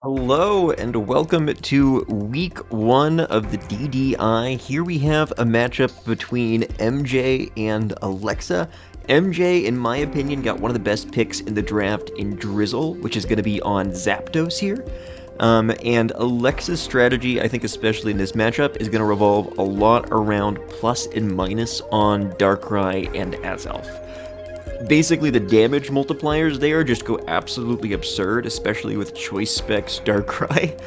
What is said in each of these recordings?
Hello and welcome to week 1 of the DDI. Here we have a matchup between MJ and Alexa. MJ, in my opinion, got one of the best picks in the draft in Drizzle, which is going to be on Zapdos here. And Alexa's strategy, I think especially in this matchup, is going to revolve a lot around plus and minus on Darkrai and Azelf. Basically, the damage multipliers there just go absolutely absurd, especially with Choice Specs Darkrai.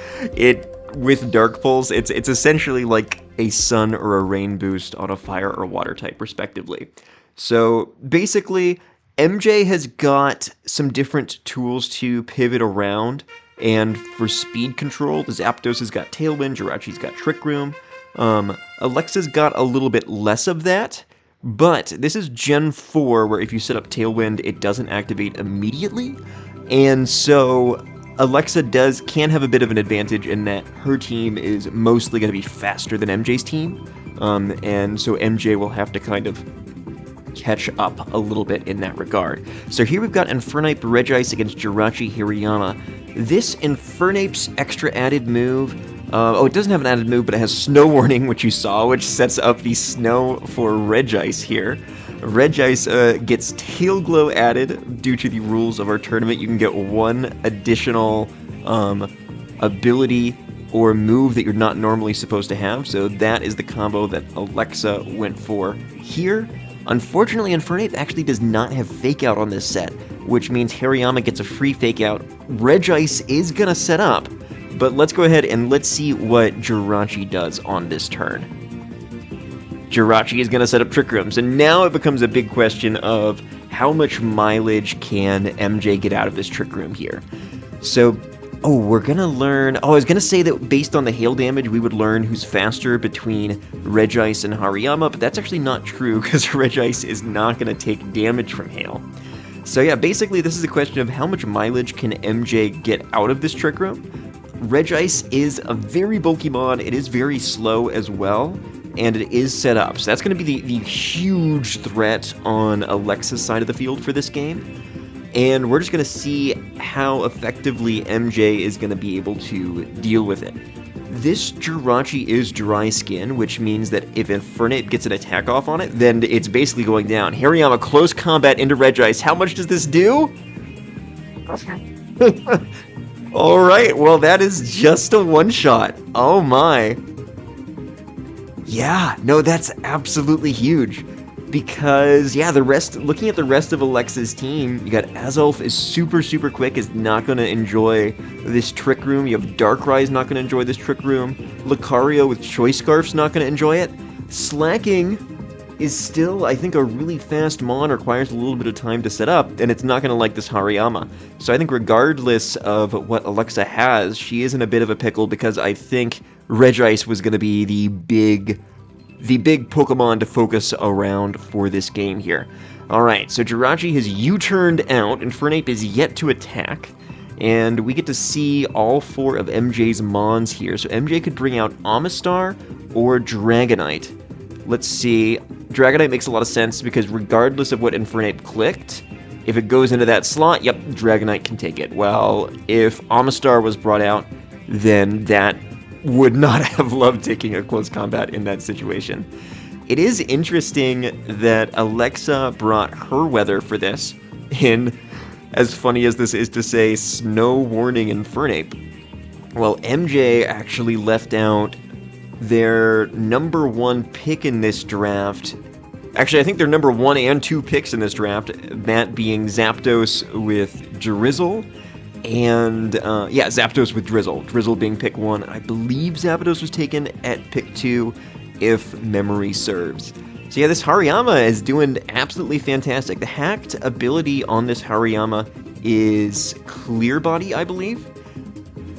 With Dark Pulse, it's essentially like a Sun or a Rain boost on a Fire or Water type, respectively. So basically, MJ has got some different tools to pivot around, and for speed control, the Zapdos has got Tailwind, Jirachi's got Trick Room. Alexa's got a little bit less of that. But this is Gen 4, where if you set up Tailwind, it doesn't activate immediately, and so Alexa can have a bit of an advantage in that her team is mostly going to be faster than MJ's team, and so MJ will have to kind of catch up a little bit in that regard. So here we've got Infernape Regice against Jirachi Hariyama. This Infernape's extra added move, it doesn't have an added move, but it has Snow Warning, which you saw, which sets up the snow for Regice here. Regice gets Tail Glow added due to the rules of our tournament. You can get one additional ability or move that you're not normally supposed to have, so that is the combo that Alexa went for here. Unfortunately, Infernape actually does not have Fake Out on this set, which means Hariyama gets a free Fake Out. Regice is going to set up, but let's go ahead and let's see what Jirachi does on this turn. Jirachi is going to set up Trick Room, so now it becomes a big question of how much mileage can MJ get out of this Trick Room here. So, we're going to learn... I was going to say that based on the hail damage, we would learn who's faster between Regice and Hariyama, but that's actually not true, because Regice is not going to take damage from hail. So yeah, basically this is a question of how much mileage can MJ get out of this Trick Room. Regice is a very bulky mod, it is very slow as well, and it is set up. So that's going to be the huge threat on Alexa's side of the field for this game. And we're just going to see how effectively MJ is going to be able to deal with it. This Jirachi is Dry Skin, which means that if Infernape gets an attack off on it, then it's basically going down. Hariyama, close combat into Regice. How much does this do? Alright, well that is just a one-shot. Oh my. Yeah, no, that's absolutely huge. Because, yeah, looking at the rest of Alexa's team, you got Azelf is super quick, is not going to enjoy this Trick Room. You have Darkrai is not going to enjoy this Trick Room. Lucario with Choice Scarf's not going to enjoy it. Slacking is still, I think, a really fast mon, requires a little bit of time to set up, and it's not going to like this Hariyama. So I think regardless of what Alexa has, she is in a bit of a pickle, because I think Regice was going to be the big Pokemon to focus around for this game here. Alright, so Jirachi has U-turned out, Infernape is yet to attack, and we get to see all 4 of MJ's Mons here. So MJ could bring out Amistar or Dragonite. Let's see, Dragonite makes a lot of sense because regardless of what Infernape clicked, if it goes into that slot, yep, Dragonite can take it. Well, if Amistar was brought out, then that would not have loved taking a close combat in that situation. It is interesting that Alexa brought her weather for this in, as funny as this is to say, Snow Warning Infernape. Well, MJ actually left out their number 1 pick in this draft. Actually, I think their number 1 and 2 picks in this draft, that being Zapdos with Drizzle, and, Zapdos with Drizzle. Drizzle being pick 1. I believe Zapdos was taken at pick 2, if memory serves. So yeah, this Hariyama is doing absolutely fantastic. The hacked ability on this Hariyama is Clear Body, I believe.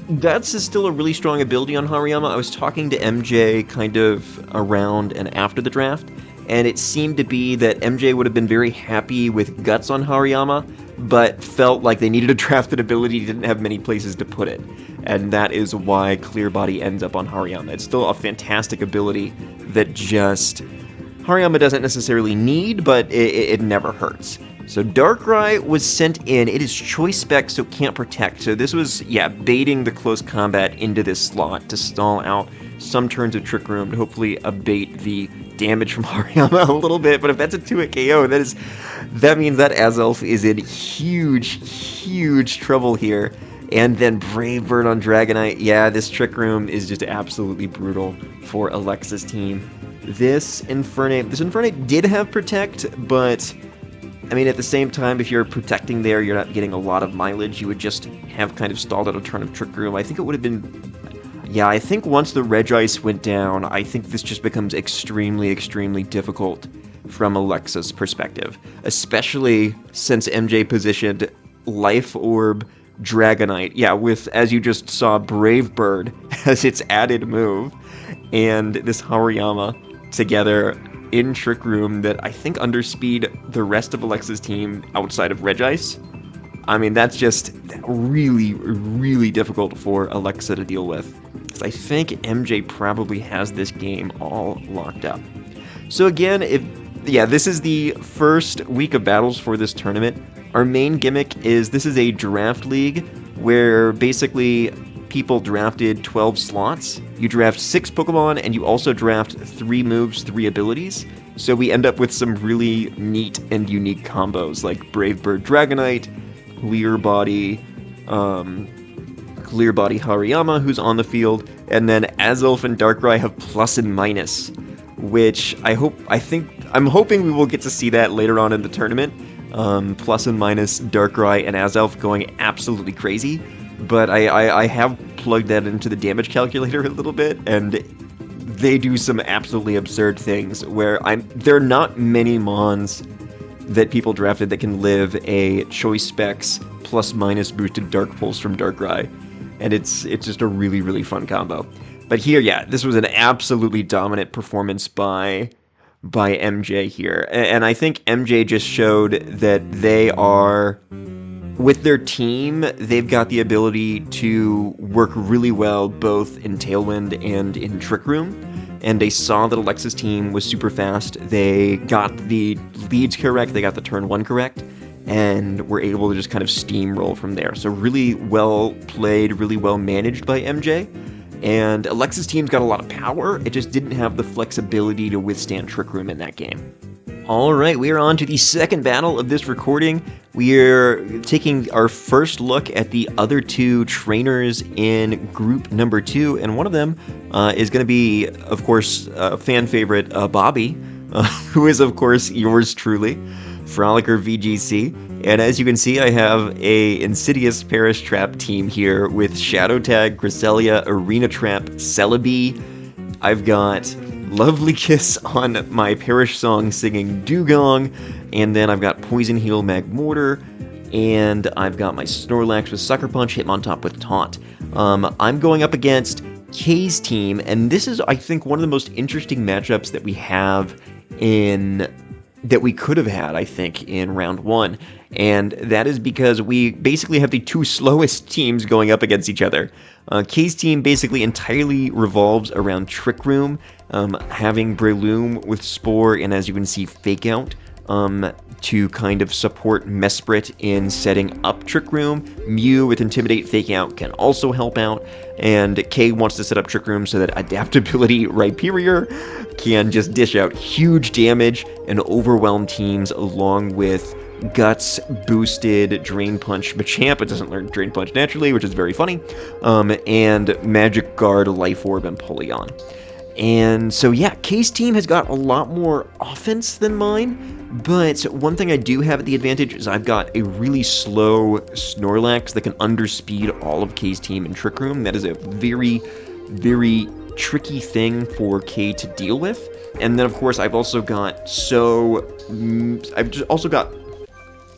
That's still a really strong ability on Hariyama. I was talking to MJ kind of around and after the draft, and it seemed to be that MJ would have been very happy with Guts on Hariyama, but felt like they needed a drafted ability, didn't have many places to put it. And that is why Clear Body ends up on Hariyama. It's still a fantastic ability that just Hariyama doesn't necessarily need, but it never hurts. So Darkrai was sent in. It is choice spec, so can't protect. So this was, yeah, baiting the close combat into this slot to stall out some turns of Trick Room to hopefully abate the damage from Hariyama a little bit. But if that's a 2-hit KO, that means that Azelf is in huge trouble here. And then Brave Bird on Dragonite. Yeah, this Trick Room is just absolutely brutal for Alexa's team. This Infernape did have Protect, but I mean, at the same time, if you're protecting there, you're not getting a lot of mileage. You would just have kind of stalled out a turn of Trick Room. I think it would have been... Yeah, I think once the Regice went down, I think this just becomes extremely difficult from Alexa's perspective. Especially since MJ positioned Life Orb, Dragonite, yeah, with, as you just saw, Brave Bird as its added move, and this Hariyama together in Trick Room that I think underspeed the rest of Alexa's team outside of Regice. I mean, that's just really difficult for Alexa to deal with. So I think MJ probably has this game all locked up. So again, this is the first week of battles for this tournament. Our main gimmick is this is a draft league where basically people drafted 12 slots. You draft 6 Pokemon, and you also draft 3 moves, 3 abilities. So we end up with some really neat and unique combos, like Brave Bird Dragonite, Clear Body Hariyama, who's on the field, and then Azelf and Darkrai have plus and minus, which I'm hoping we will get to see that later on in the tournament. Plus and minus Darkrai and Azelf going absolutely crazy. But I have plugged that into the damage calculator a little bit, and they do some absolutely absurd things where there are not many Mons that people drafted that can live a choice specs plus minus boosted Dark Pulse from Darkrai, and it's just a really fun combo. But here, yeah, this was an absolutely dominant performance by MJ here, and I think MJ just showed that they are... With their team, they've got the ability to work really well both in Tailwind and in Trick Room, and they saw that Alexa's team was super fast. They got the leads correct, they got the turn 1 correct, and were able to just kind of steamroll from there. So really well played, really well managed by MJ, and Alexa's team's got a lot of power, it just didn't have the flexibility to withstand Trick Room in that game. Alright, we are on to the second battle of this recording. We are taking our first look at the other 2 trainers in group number 2, and one of them is going to be, of course, fan favorite Bobby, who is, of course, yours truly, Frolicker VGC. And as you can see, I have a Insidious Perish Trap team here with Shadow Tag, Cresselia, Arena Trap, Celebi. I've got Lovely Kiss on my Perish song singing Dugong, and then I've got Poison Heal Magmortar, and I've got my Snorlax with Sucker Punch, Hitmontop with Taunt. I'm going up against Kay's team, and this is, I think, one of the most interesting matchups that we have that we could have had, I think, in round 1. And that is because we basically have the 2 slowest teams going up against each other. Kay's team basically entirely revolves around Trick Room, having Breloom with Spore, and as you can see, Fake Out, to kind of support Mesprit in setting up Trick Room. Mew with Intimidate, Fake Out can also help out, and Kay wants to set up Trick Room so that Adaptability Rhyperior can just dish out huge damage and overwhelm teams, along with Guts boosted Drain Punch Machamp. It doesn't learn Drain Punch naturally, which is very funny, and Magic Guard, Life Orb, and Poleon. And so yeah, Kay's team has got a lot more offense than mine, but one thing I do have at the advantage is I've got a really slow Snorlax that can underspeed all of Kay's team in Trick Room. That is a very tricky thing for Kay to deal with. And then of course I've also got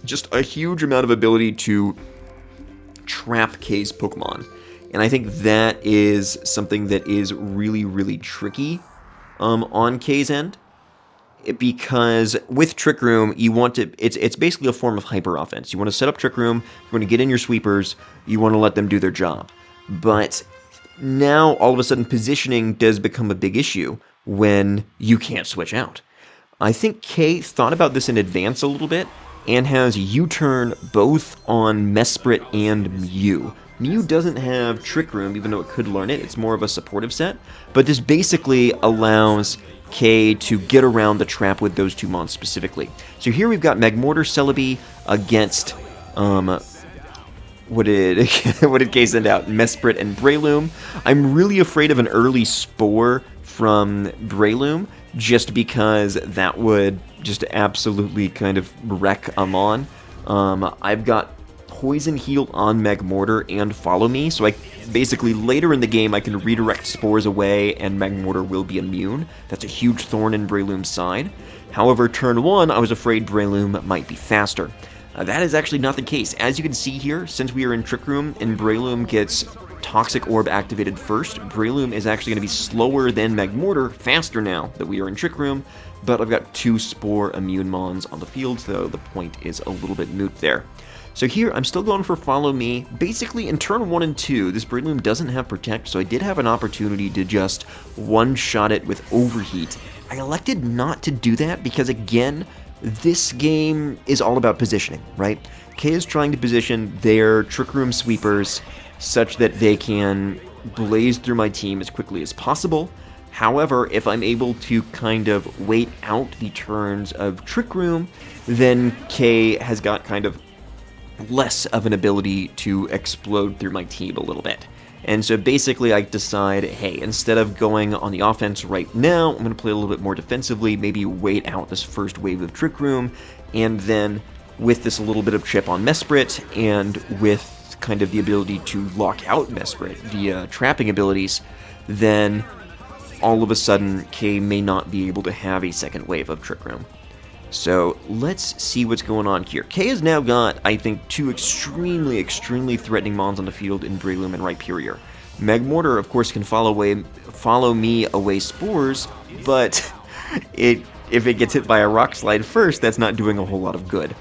just a huge amount of ability to trap Kay's Pokemon. And I think that is something that is really tricky on Kay's end. Because with Trick Room, you want to... It's basically a form of hyper offense. You want to set up Trick Room, you want to get in your sweepers, you want to let them do their job. But now, all of a sudden, positioning does become a big issue when you can't switch out. I think Kay thought about this in advance a little bit, and has U-turn both on Mesprit and Mew. Mew doesn't have Trick Room, even though it could learn it. It's more of a supportive set, but this basically allows K to get around the trap with those two mons specifically. So here we've got Magmortar Celebi against, what did K send out? Mesprit and Breloom. I'm really afraid of an early Spore from Breloom, just because that would just absolutely kind of wreck a mon. I've got Poison Heal on Magmortar and Follow Me, so I basically later in the game I can redirect Spores away and Magmortar will be immune. That's a huge thorn in Breloom's side. However, turn 1, I was afraid Breloom might be faster. That is actually not the case. As you can see here, since we are in Trick Room and Breloom gets Toxic Orb activated first, Breloom is actually going to be slower than Magmortar, faster now that we are in Trick Room, but I've got 2 Spore immune mons on the field, so the point is a little bit moot there. So here, I'm still going for Follow Me. Basically, in turn 1 and 2, this Breloom doesn't have Protect, so I did have an opportunity to just one-shot it with Overheat. I elected not to do that because, again, this game is all about positioning, right? K is trying to position their Trick Room sweepers such that they can blaze through my team as quickly as possible. However, if I'm able to kind of wait out the turns of Trick Room, then K has got kind of less of an ability to explode through my team a little bit. And so basically I decide, hey, instead of going on the offense right now, I'm going to play a little bit more defensively, maybe wait out this first wave of Trick Room, and then with this little bit of chip on Mesprit, and with kind of the ability to lock out Mesprit via trapping abilities, then all of a sudden K may not be able to have a second wave of Trick Room. So let's see what's going on here. K has now got, I think, 2 extremely threatening mons on the field in Breloom and Rhyperior. Magmortar, of course, can follow me away Spores, but if it gets hit by a Rock Slide first, that's not doing a whole lot of good.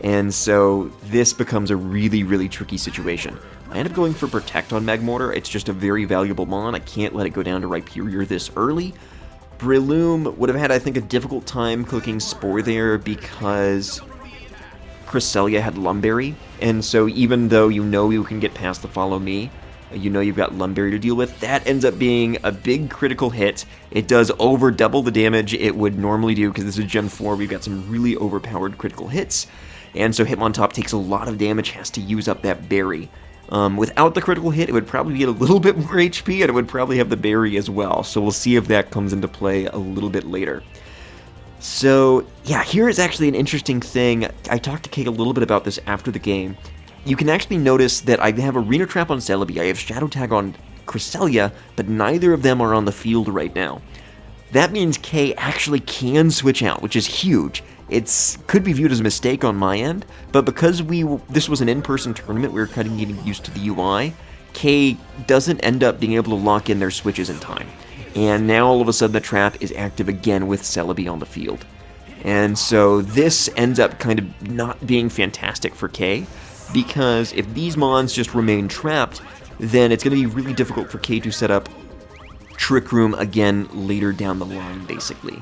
And so this becomes a really tricky situation. I end up going for Protect on Magmortar. It's just a very valuable mon. I can't let it go down to Rhyperior this early. Breloom would have had, I think, a difficult time clicking Spore there because Cresselia had Lumberry, and so even though you know you can get past the Follow Me, you know you've got Lumberry to deal with, that ends up being a big critical hit. It does over double the damage it would normally do, because this is Gen 4, we've got some really overpowered critical hits, and so Hitmontop takes a lot of damage, has to use up that berry. Without the critical hit, it would probably get a little bit more HP, and it would probably have the berry as well, so we'll see if that comes into play a little bit later. So, yeah, here is actually an interesting thing. I talked to Kate a little bit about this after the game. You can actually notice that I have Arena Trap on Celebi, I have Shadow Tag on Cresselia, but neither of them are on the field right now. That means K actually can switch out, which is huge. It could be viewed as a mistake on my end, but because this was an in-person tournament, we were kind of getting used to the UI, K doesn't end up being able to lock in their switches in time. And now all of a sudden the trap is active again with Celebi on the field. And so this ends up kind of not being fantastic for K, because if these mons just remain trapped, then it's going to be really difficult for K to set up Trick Room again later down the line, basically.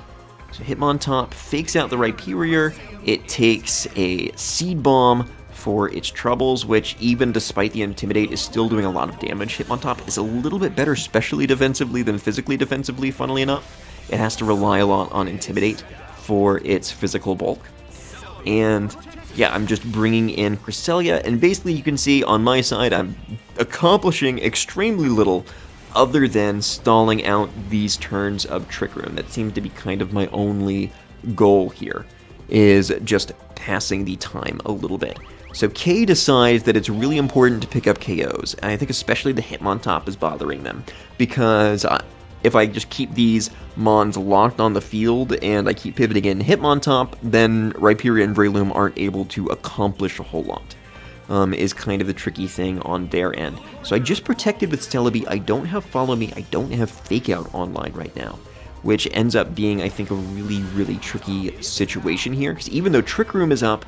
So Hitmontop fakes out the Rhyperior, it takes a Seed Bomb for its troubles, which even despite the Intimidate is still doing a lot of damage. Hitmontop is a little bit better specially defensively than physically defensively, funnily enough. It has to rely a lot on Intimidate for its physical bulk. And yeah, I'm just bringing in Cresselia, and basically you can see on my side I'm accomplishing extremely little other than stalling out these turns of Trick Room. That seems to be kind of my only goal here, is just passing the time a little bit. So K decides that it's really important to pick up KOs, and I think especially the Hitmontop is bothering them, because if I just keep these mons locked on the field and I keep pivoting in Hitmontop, then Rhyperior and Breloom aren't able to accomplish a whole lot. Is kind of the tricky thing on their end. So I just protected with Celebi. I don't have Follow Me, I don't have Fake Out online right now, which ends up being, I think, a really tricky situation here, because even though Trick Room is up,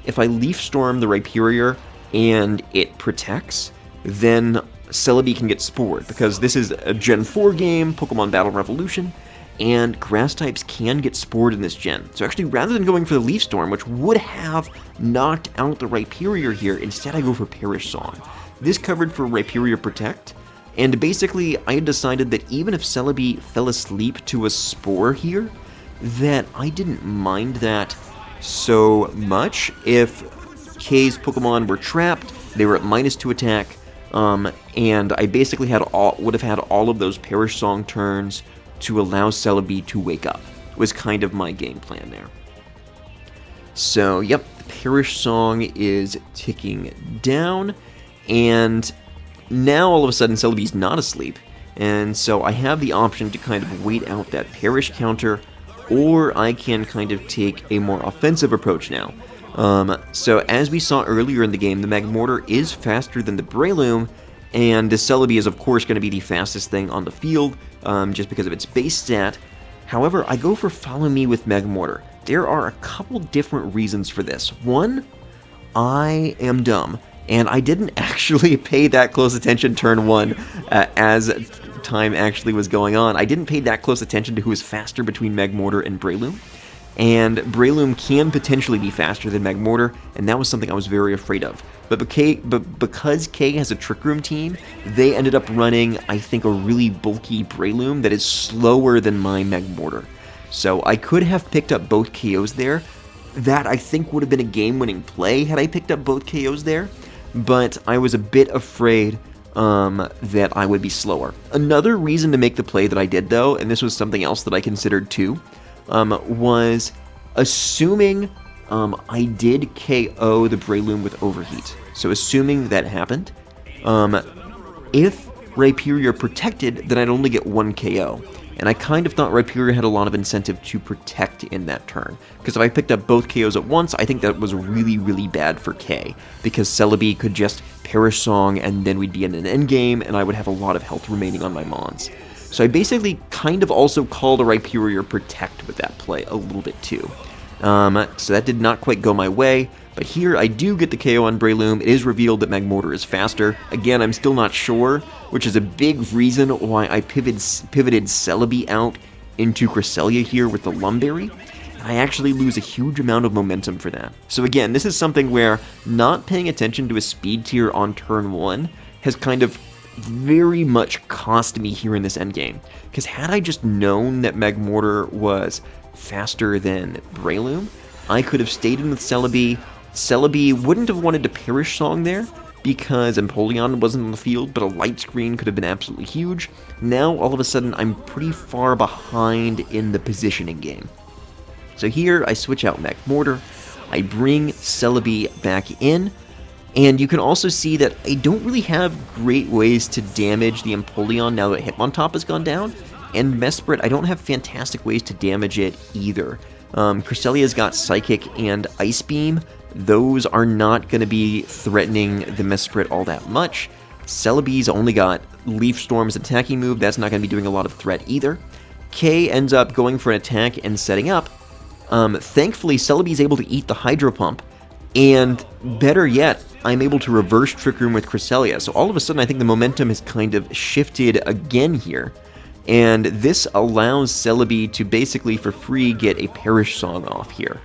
if I Leaf Storm the Rhyperior and it protects, then Celebi can get Spored, because this is a Gen 4 game, Pokemon Battle Revolution, and grass types can get spored in this gen. So actually, rather than going for the Leaf Storm, which would have knocked out the Rhyperior here, instead I go for Perish Song. This covered for Rhyperior Protect, and basically I had decided that even if Celebi fell asleep to a Spore here, that I didn't mind that so much. If K's Pokemon were trapped, they were at -2 attack, and I basically would have had all of those Perish Song turns to allow Celebi to wake up. Was kind of my game plan there. So, yep, Perish Song is ticking down, and now all of a sudden Celebi's not asleep, and so I have the option to kind of wait out that Perish counter, or I can kind of take a more offensive approach now. So as we saw earlier in the game, the Magmortar is faster than the Breloom, and the Celebi is of course going to be the fastest thing on the field, just because of its base stat. However, I go for Follow Me with Magmortar. There are a couple different reasons for this. One, I am dumb, and I didn't actually pay that close attention turn 1 as time actually was going on. I didn't pay that close attention to who is faster between Magmortar and Breloom. And Breloom can potentially be faster than Magmortar, and that was something I was very afraid of. But because K has a Trick Room team, they ended up running, I think, a really bulky Breloom that is slower than my Magmortar. So I could have picked up both KOs there. That, I think, would have been a game-winning play had I picked up both KOs there, but I was a bit afraid that I would be slower. Another reason to make the play that I did, though, and this was something else that I considered too, was assuming I did KO the Breloom with Overheat. So assuming that happened, if Rhyperior protected, then I'd only get 1 KO. And I kind of thought Rhyperior had a lot of incentive to protect in that turn. Because if I picked up both KOs at once, I think that was really, really bad for K. Because Celebi could just Perish Song, and then we'd be in an endgame, and I would have a lot of health remaining on my Mons. So I basically kind of also called a Rhyperior Protect with that play a little bit too. So that did not quite go my way, but here I do get the KO on Breloom. It is revealed that Magmortar is faster. Again, I'm still not sure, which is a big reason why I pivoted Celebi out into Cresselia here with the Lumberry. I actually lose a huge amount of momentum for that. So again, this is something where not paying attention to a speed tier on turn 1 has kind of very much cost me here in this endgame. Because had I just known that Magmortar was faster than Breloom, I could have stayed in with Celebi. Celebi wouldn't have wanted to Perish Song there, because Empoleon wasn't on the field, but a Light Screen could have been absolutely huge. Now, all of a sudden, I'm pretty far behind in the positioning game. So here, I switch out Magmortar, I bring Celebi back in, and you can also see that I don't really have great ways to damage the Empoleon now that Hitmontop has gone down, and Mesprit, I don't have fantastic ways to damage it either. Cresselia's got Psychic and Ice Beam. Those are not going to be threatening the Mesprit all that much. Celebi's only got Leaf Storm's attacking move. That's not going to be doing a lot of threat either. K ends up going for an attack and setting up. Thankfully, Celebi's able to eat the Hydro Pump, and better yet, I'm able to reverse Trick Room with Cresselia. So all of a sudden, I think the momentum has kind of shifted again here. And this allows Celebi to basically, for free, get a Perish Song off here.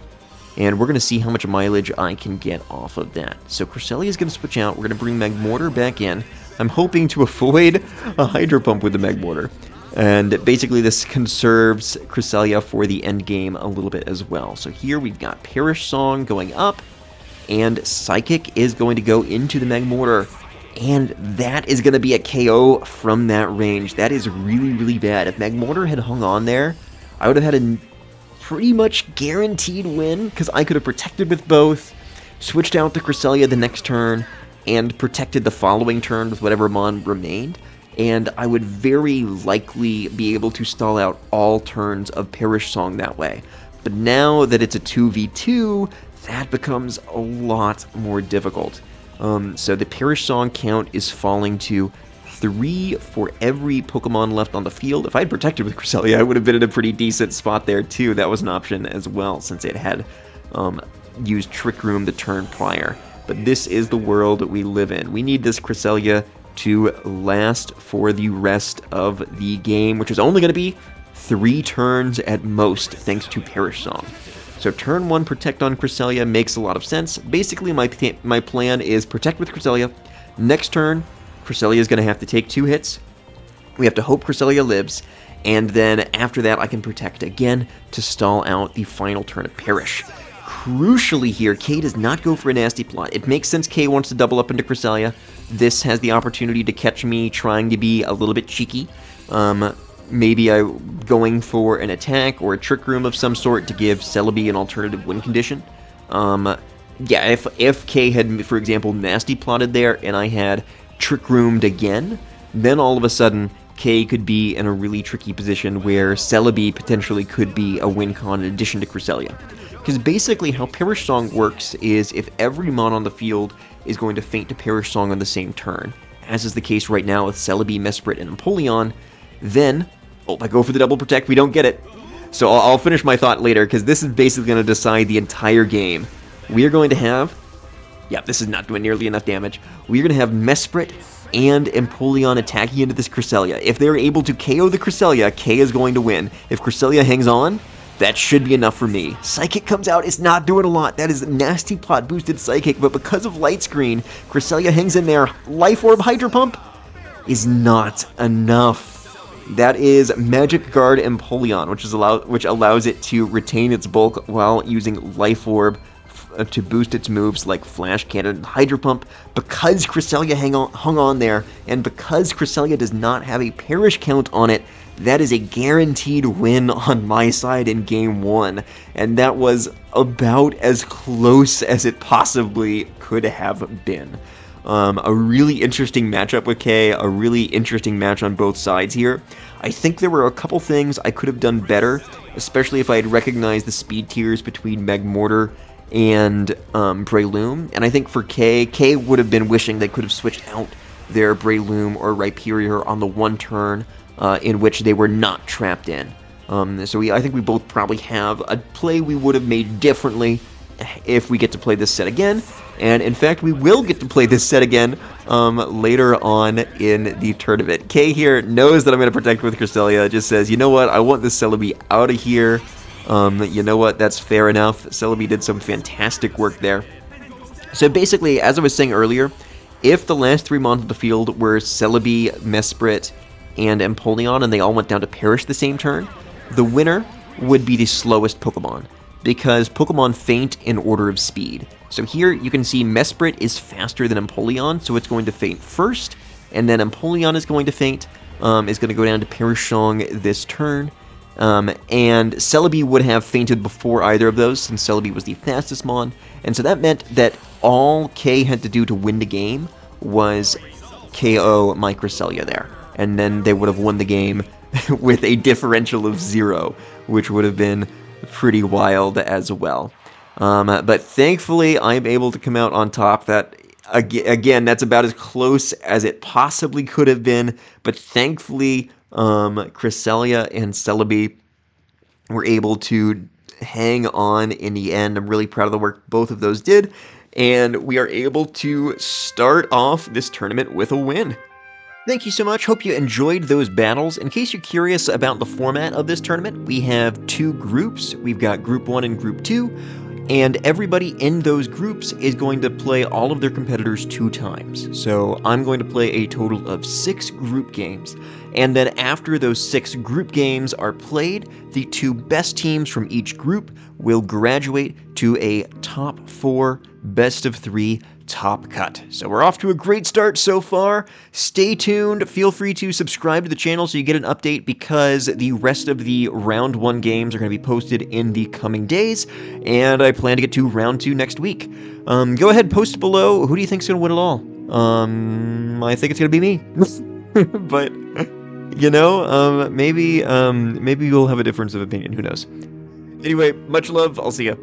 And we're going to see how much mileage I can get off of that. So Cresselia is going to switch out. We're going to bring Magmortar back in. I'm hoping to avoid a Hydro Pump with the Magmortar. And basically this conserves Cresselia for the end game a little bit as well. So here we've got Perish Song going up, and Psychic is going to go into the Magmortar. And that is going to be a KO from that range. That is really, really bad. If Magmortar had hung on there, I would have had a pretty much guaranteed win, because I could have protected with both, switched out to Cresselia the next turn, and protected the following turn with whatever Mon remained, and I would very likely be able to stall out all turns of Perish Song that way. But now that it's a 2v2, that becomes a lot more difficult. So the Perish Song count is falling to 3 for every Pokemon left on the field. If I had protected with Cresselia, I would have been in a pretty decent spot there too. That was an option as well, since it had used Trick Room the turn prior. But this is the world that we live in. We need this Cresselia to last for the rest of the game, which is only going to be 3 turns at most, thanks to Perish Song. So turn 1 Protect on Cresselia makes a lot of sense. Basically, my plan is Protect with Cresselia. Next turn, Cresselia is going to have to take 2 hits. We have to hope Cresselia lives, and then after that I can Protect again to stall out the final turn of Perish. Crucially here, K does not go for a nasty plot. It makes sense K wants to double up into Cresselia. This has the opportunity to catch me trying to be a little bit cheeky. Maybe I'm going for an attack or a Trick Room of some sort to give Celebi an alternative win condition. Yeah, if K had, for example, nasty plotted there and I had Trick Roomed again, then all of a sudden K could be in a really tricky position where Celebi potentially could be a win con in addition to Cresselia. Because basically how Perish Song works is if every mon on the field is going to feint to Perish Song on the same turn, as is the case right now with Celebi, Mesprit, and Empoleon, then, oh, I go for the double protect, we don't get it. So I'll finish my thought later, because this is basically going to decide the entire game. We are going to have, yeah, this is not doing nearly enough damage, we are going to have Mesprit and Empoleon attacking into this Cresselia. If they're able to KO the Cresselia, K is going to win. If Cresselia hangs on, that should be enough for me. Psychic comes out, it's not doing a lot. That is nasty plot boosted Psychic, but because of Light Screen, Cresselia hangs in there. Life Orb Hydro Pump is not enough. That is Magic Guard Empoleon, which allows it to retain its bulk while using Life Orb to boost its moves like Flash Cannon and Hydro Pump. Because Cresselia hung on there, and because Cresselia does not have a Perish count on it, that is a guaranteed win on my side in Game 1, and that was about as close as it possibly could have been. A really interesting matchup with K, a really interesting match on both sides here. I think there were a couple things I could have done better, especially if I had recognized the speed tiers between Magmortar and Breloom, and I think for K would have been wishing they could have switched out their Breloom or Rhyperior on the one turn in which they were not trapped in. So I think we both probably have a play we would have made differently if we get to play this set again. And in fact, we will get to play this set again later on in the tournament. K here knows that I'm going to Protect with Cresselia. Just says, you know what, I want this Celebi out of here. You know what, that's fair enough. Celebi did some fantastic work there. So basically, as I was saying earlier, if the last 3 mons on the field were Celebi, Mesprit, and Empoleon, and they all went down to Perish the same turn, the winner would be the slowest Pokemon, because Pokemon feint in order of speed. So here you can see Mesprit is faster than Empoleon, so it's going to feint first, and then Empoleon is going to feint, is going to go down to Perish Song this turn, and Celebi would have fainted before either of those, since Celebi was the fastest mon, and so that meant that all K had to do to win the game was KO my Cresselia there. And then they would have won the game with a differential of 0, which would have been pretty wild as well. But thankfully, I'm able to come out on top. That again, that's about as close as it possibly could have been. But thankfully, Cresselia and Celebi were able to hang on in the end. I'm really proud of the work both of those did. And we are able to start off this tournament with a win. Thank you so much. Hope you enjoyed those battles. In case you're curious about the format of this tournament, we have 2 groups. We've got Group 1 and Group 2, and everybody in those groups is going to play all of their competitors 2 times. So I'm going to play a total of 6 group games, and then after those 6 group games are played, the 2 best teams from each group will graduate to a top 4 best of 3 top cut. So we're off to a great start so far. Stay tuned. Feel free to subscribe to the channel so you get an update, because the rest of the round 1 games are going to be posted in the coming days, and I plan to get to round 2 next week. Go ahead, post below. Who do you think's going to win it all? I think it's going to be me. But you know, maybe we'll have a difference of opinion. Who knows? Anyway, much love. I'll see ya.